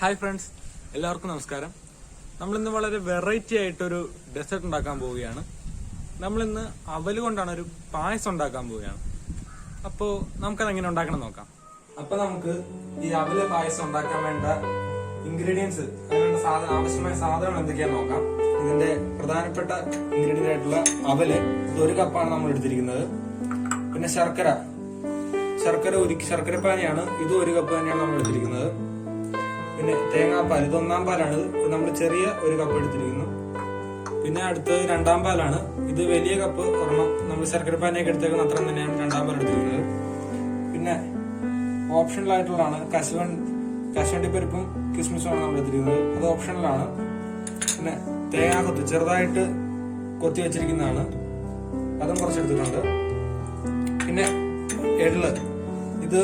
Hi friends, എല്ലാവർക്കും നമസ്കാരം. നമ്മളിന്ന് വളരെ വെറൈറ്റി ആയിട്ടൊരു ഡെസേർട്ട് ഉണ്ടാക്കാൻ പോവുകയാണ്. നമ്മളിന്ന് അവല് കൊണ്ടാണ് ഒരു പായസം ഉണ്ടാക്കാൻ പോവുകയാണ്. അപ്പോൾ നമുക്കത് എങ്ങനെ ഉണ്ടാക്കണം നോക്കാം. അപ്പൊ നമുക്ക് ഈ അവല് പായസം ഉണ്ടാക്കാൻ വേണ്ട ഇൻഗ്രീഡിയൻസ്, അതിനുള്ള ആവശ്യമായ സാധനങ്ങൾ എന്തൊക്കെയാന്ന് നോക്കാം. ഇതിന്റെ പ്രധാനപ്പെട്ട ഇൻഗ്രീഡിയന്റ് ആയിട്ടുള്ള അവല്, ഇത് 1 കപ്പാണ് നമ്മൾ എടുത്തിരിക്കുന്നത്. പിന്നെ ശർക്കരപ്പാനിയാണ്, ഇത് 1 കപ്പ് തന്നെയാണ് നമ്മൾ എടുത്തിരിക്കുന്നത്. പിന്നെ തേങ്ങാപ്പാൽ, ഇത് 1-ാം പാലാണ്, ഇത് നമ്മൾ ചെറിയ 1 കപ്പ് എടുത്തിരിക്കുന്നു. പിന്നെ അടുത്തത് 2-ാം പാലാണ്, ഇത് വലിയ കപ്പ് ഒരെണ്ണം, നമ്മൾ ശർക്കരപ്പാനിയൊക്കെ എടുത്തേക്കുന്ന അത്ര തന്നെയാണ് 2-ാം പാൽ എടുത്തിരിക്കുന്നത്. പിന്നെ ഓപ്ഷണൽ ആയിട്ടുള്ളതാണ് കശുവണ്ടിപ്പരിപ്പും കിസ്മിസുമാണ് നമ്മൾ എടുത്തിരിക്കുന്നത്, അത് ഓപ്ഷണലാണ്. പിന്നെ തേങ്ങാക്കൊത്ത് ചെറുതായിട്ട് കൊത്തി വെച്ചിരിക്കുന്നതാണ്, അതും കുറച്ചെടുത്തിട്ടുണ്ട്. പിന്നെ എള്ള്, ഇത്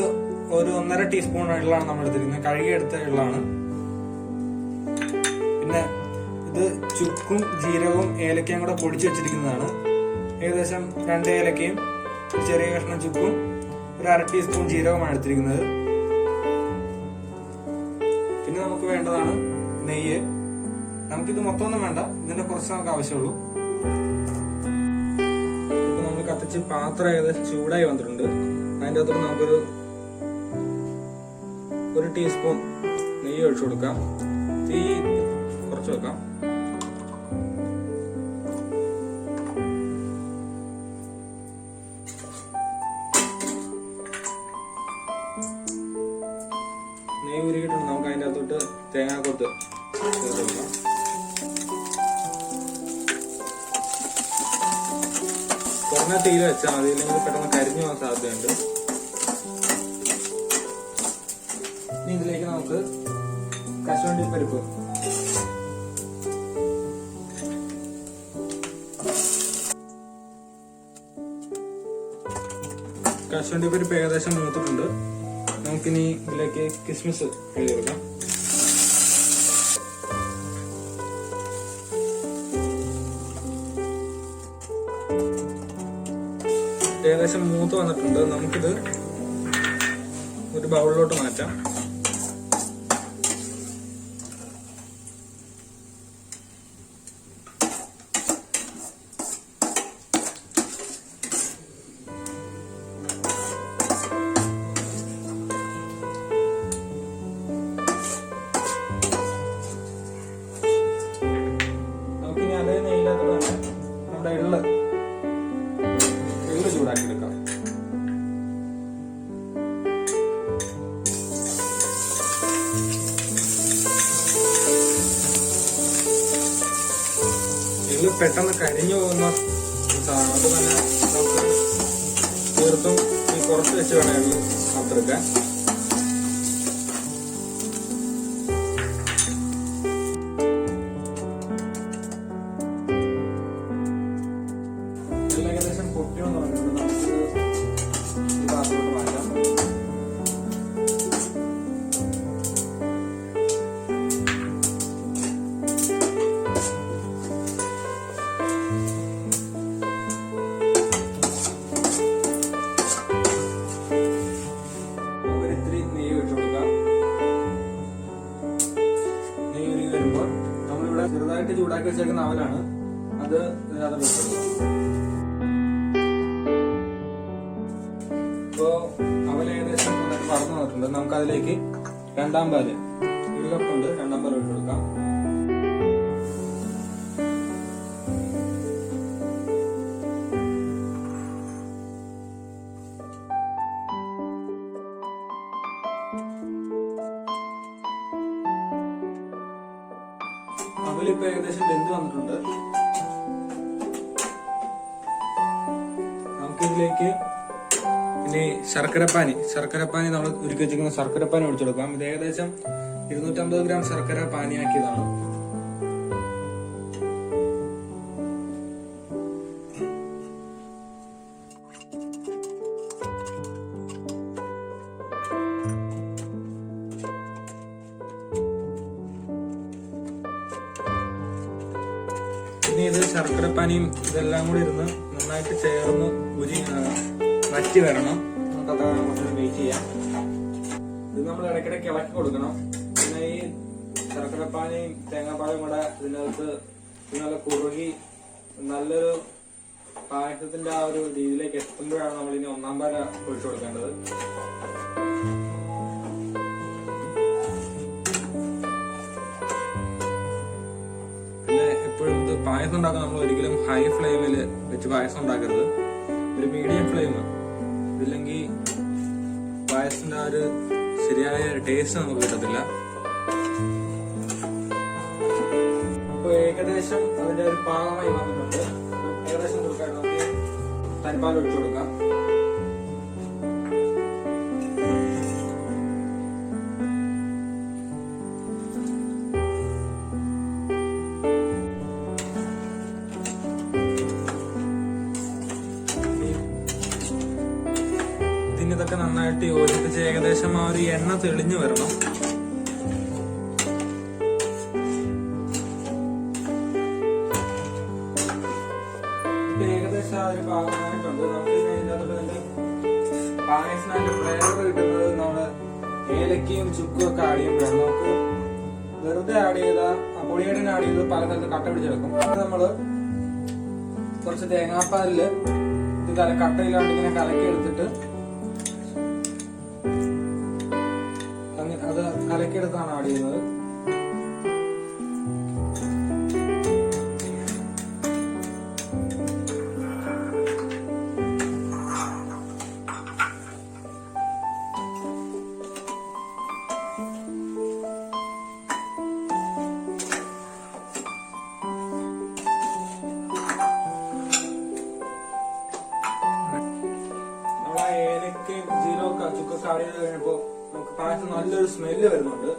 ഒരു 1.5 ടീസ്പൂൺ എള്ളാണ് നമ്മൾ എടുത്തിരിക്കുന്നത്, കഴുകിയെടുത്ത എള്ളാണ്. പിന്നെ ഇത് ചുക്കും ജീരകവും ഏലക്കയും കൂടെ പൊടിച്ചു വെച്ചിരിക്കുന്നതാണ്. ഏകദേശം 2 ഏലക്കയും ചെറിയ കഷ്ണം ചുക്കും 1/2 ടീസ്പൂൺ ജീരകവുമാണ് എടുത്തിരിക്കുന്നത്. പിന്നെ നമുക്ക് വേണ്ടതാണ് നെയ്യ്. നമുക്കിത് മൊത്തമൊന്നും വേണ്ട, ഇതിന്റെ കുറച്ച് നമുക്ക് ആവശ്യമുള്ളൂ. ഇപ്പൊ നമ്മൾ കത്തിച്ച് പാത്രം ഏകദേശം ചൂടായി വന്നിട്ടുണ്ട്. അതിന്റെ അകത്തോട്ട് നമുക്കൊരു 1 ടീസ്പൂൺ നെയ്യ് ഒഴിച്ചു കൊടുക്കാം. തീ കുറച്ച് വെക്കാം. നെയ്യ് ഉരുകിയിട്ടുണ്ട്. നമുക്ക് അതിൻ്റെ അകത്തോട്ട് തേങ്ങാക്കൊത്ത് ചേർത്ത് കൊടുക്കാം. കുറഞ്ഞ തീയിൽ വെച്ചാൽ മതി, ഇല്ലെങ്കിൽ പെട്ടെന്ന് കരിഞ്ഞു പോകാൻ സാധ്യതയുണ്ട്. ഇനി ഇതിലേക്ക് നമുക്ക് കശുവണ്ടിപ്പരിപ്പ്, ഏകദേശം മൂത്തിട്ടുണ്ട്. നമുക്കിനി ഇതിലേക്ക് കിസ്മിസ് എഴുതി കൊടുക്കാം. ഏകദേശം മൂത്ത് വന്നിട്ടുണ്ട്. നമുക്കിത് ഒരു ബൗളിലോട്ട് മാറ്റാം. അതേ നെയ്യിനകത്ത് തന്നെ നമ്മുടെ എള്ള് ചൂടാക്കിയെടുക്കാം. എള്ള് പെട്ടെന്ന് കരിഞ്ഞു പോകുന്ന സാധനം, അത് തന്നെ നമുക്ക് തീർത്തും കുറച്ച് വെച്ച് വേണം എള്ള് വറുത്തെടുക്കാൻ. ഏകദേശം പൊട്ടിയെന്ന് പറഞ്ഞിട്ടുണ്ട്. നമുക്ക് ഈ പാത്രത്തോട്ട് മാറ്റാം. ഒരിത്തിരി നെയ്യ് വെച്ച് കൊടുക്കാം. നെയ്യ് ഉരുകി വരുമ്പോൾ നമ്മളിവിടെ ചെറുതായിട്ട് ചൂടാക്കി വെച്ചേക്കുന്ന അവലാണ്, അത് ഇതിനകത്ത് വെച്ച് കൊടുക്കാം. ഇപ്പോ അവൽ ഏകദേശം വറന്നു വന്നിട്ടുണ്ട്. നമുക്ക് അതിലേക്ക് 2-ാം പാല്, 1 കപ്പ് ഉണ്ട്, 2-ാം പാൽ ഒഴിച്ചു കൊടുക്കാം. അവലിപ്പോ ഏകദേശം വെന്ത് വന്നിട്ടുണ്ട്. നമുക്കിതിലേക്ക് ഇനി ശർക്കരപ്പാനി നമ്മൾ ഉരുക്കി വെച്ചിരിക്കുന്ന ശർക്കരപ്പാനി ഒഴിച്ചെടുക്കാം. ഇത് ഏകദേശം 250 ഗ്രാം ശർക്കര പാനിയാക്കിയതാണ്. ഇനി ഇത് ശർക്കരപ്പാനിയും ഇതെല്ലാം കൂടി ഇരുന്ന് നന്നായിട്ട് ചേർന്ന് വറ്റി വരണം. നമുക്കത് വെയിറ്റ് ചെയ്യാം. ഇത് നമ്മൾ ഇടയ്ക്കിടയ്ക്ക് ഇളക്കി കൊടുക്കണം. പിന്നെ ഈ ശർക്കരപ്പാനിയും തേങ്ങാപ്പാലും കൂടെ ഇതിനകത്ത് നല്ല കുറുകി നല്ലൊരു പായസത്തിന്റെ ആ ഒരു രീതിയിലേക്ക് എത്തുമ്പോഴാണ് നമ്മൾ ഇനി ഒന്നാം പാല ഒഴിച്ചു കൊടുക്കേണ്ടത്. പിന്നെ എപ്പോഴും ഇത് പായസം ഉണ്ടാക്കാൻ നമ്മൾ ഒരിക്കലും ഹൈ ഫ്ലെയിമിൽ വെച്ച് പായസം ഉണ്ടാക്കരുത്. ഒരു മീഡിയം ഫ്ലെയിം, ഇല്ലെങ്കിൽ പായസത്തിന്റെ ആ ഒരു ശരിയായ ടേസ്റ്റ് നമുക്ക് കിട്ടത്തില്ല. അപ്പൊ ഏകദേശം അതിന്റെ ഒരു പാകമായി വന്നിട്ടുണ്ട്. ഏകദേശം കൊടുക്കാനായിട്ട് നമുക്ക് തനിപ്പാൽ ഒഴിച്ചു കൊടുക്കാം. ഇതൊക്കെ നന്നായിട്ട് യോജിപ്പിച്ച് ഏകദേശം ആ ഒരു എണ്ണ തെളിഞ്ഞു വരണം. ഏകദേശം ആ ഒരു പാകമായിട്ടുണ്ട്. നമുക്ക് ഇതിനകത്ത് പായസത്തിന്റെ ഫ്ലേവർ കിട്ടുന്നത് നമ്മള് ഏലക്കയും ചുക്കും ഒക്കെ ആഡ് ചെയ്യുമ്പോഴാണ്. നമുക്ക് വെറുതെ ആഡ് ചെയ്ത പൊടിയേടിന് ആഡ് ചെയ്ത് പല സ്ഥലത്ത് കട്ട പിടിച്ചെടുക്കും. അത് നമ്മള് കുറച്ച് തേങ്ങാപ്പാലില് ഇത് കട്ടയിലാണ്ട് ഇങ്ങനെ കലക്കി എടുത്തിട്ട് അത് കലക്കിയെടുത്താണ് ആഡ് ചെയ്യുന്നത്. നമ്മളാ ഏലക്കയും ജീരകമൊക്കെ ചുക്കൊക്കെ ആഡ് ചെയ്ത് കഴിഞ്ഞപ്പോ നമുക്ക് പായസം നല്ലൊരു സ്മെല്ല് വരുന്നുണ്ട്.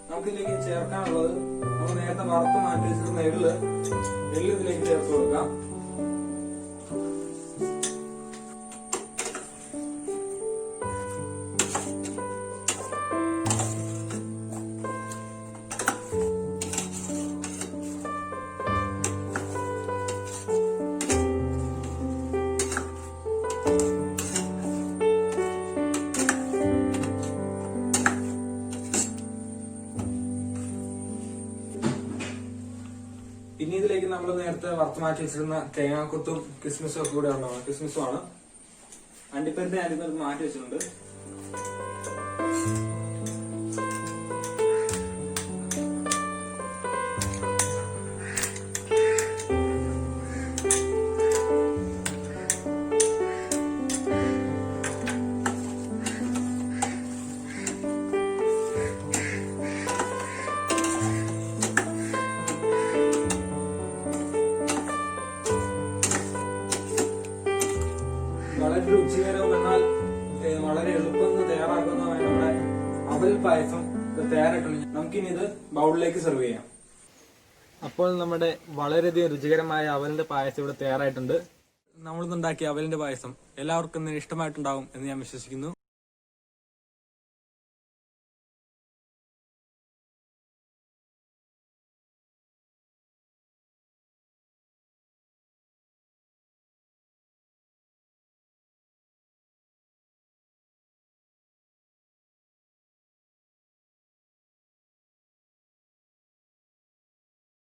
നമുക്കിതിലേക്ക് ചേർക്കാനുള്ളത് നമ്മൾ നേരത്തെ വറുത്ത് മാറ്റി വെച്ചിരുന്ന എള്ള് ഇതിലേക്ക് ചേർത്ത് കൊടുക്കാം. പിന്നെ ഇതിലേക്ക് നമ്മൾ നേരത്തെ വറുത്ത് മാറ്റി വെച്ചിരുന്ന തേങ്ങാക്കൊത്തും കിസ്മിസും ഒക്കെ കൂടെ ഉണ്ടാവും. കിസ്മിസും ആണ്. അണ്ടിപ്പരിപ്പ് ഞാനിത് മാറ്റി വെച്ചിട്ടുണ്ട്. വളരെ രുചികരവും എന്നാൽ വളരെ എളുപ്പം തയ്യാറാക്കുന്നതുമായ നമ്മുടെ അവൽ പായസം തയ്യാറായിട്ടുണ്ട്. നമുക്കിനി ഇത് ബൗളിലേക്ക് സെർവ് ചെയ്യാം. അപ്പോൾ നമ്മുടെ വളരെയധികം രുചികരമായ അവലിന്റെ പായസം ഇവിടെ തയ്യാറായിട്ടുണ്ട്. നമ്മളിന്നുണ്ടാക്കിയ അവലിന്റെ പായസം എല്ലാവർക്കും ഇഷ്ടമായിട്ടുണ്ടാവും എന്ന് ഞാൻ വിശ്വസിക്കുന്നു.